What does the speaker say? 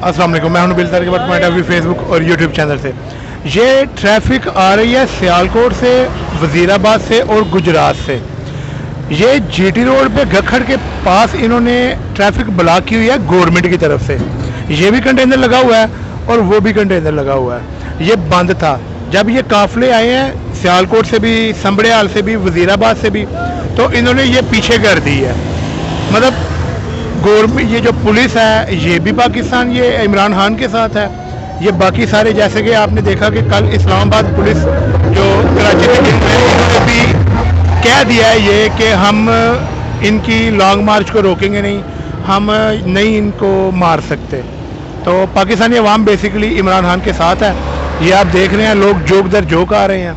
अस्सलाम वालेकुम, मैं हूं Nabeel Tariq point of view Facebook और यूट्यूब चैनल से। ये ट्रैफिक आ रही है सियालकोट से, वज़ीराबाद से और गुजरात से। ये जीटी रोड पे गखड़ के पास इन्होंने ट्रैफिक ब्लॉक की हुई है गवर्नमेंट की तरफ से। ये भी कंटेनर लगा हुआ है और वो भी कंटेनर लगा हुआ है। ये बंद था। जब ये काफिले आए हैं सियालकोट से भी, संबड़ियाल से भी, वज़ीराबाद से भी, तो इन्होंने ये पीछे कर दी है। मतलब गवर्नमेंट, ये जो पुलिस है ये भी पाकिस्तान, ये इमरान खान के साथ है। ये बाकी सारे, जैसे कि आपने देखा कि कल इस्लामाबाद पुलिस जो कराची में इन्होंने भी कह दिया है ये कि हम इनकी लॉन्ग मार्च को रोकेंगे नहीं, हम नहीं इनको मार सकते। तो पाकिस्तानी अवाम बेसिकली इमरान खान के साथ है। ये आप देख रहे हैं, लोग जोक दर जोक आ रहे हैं।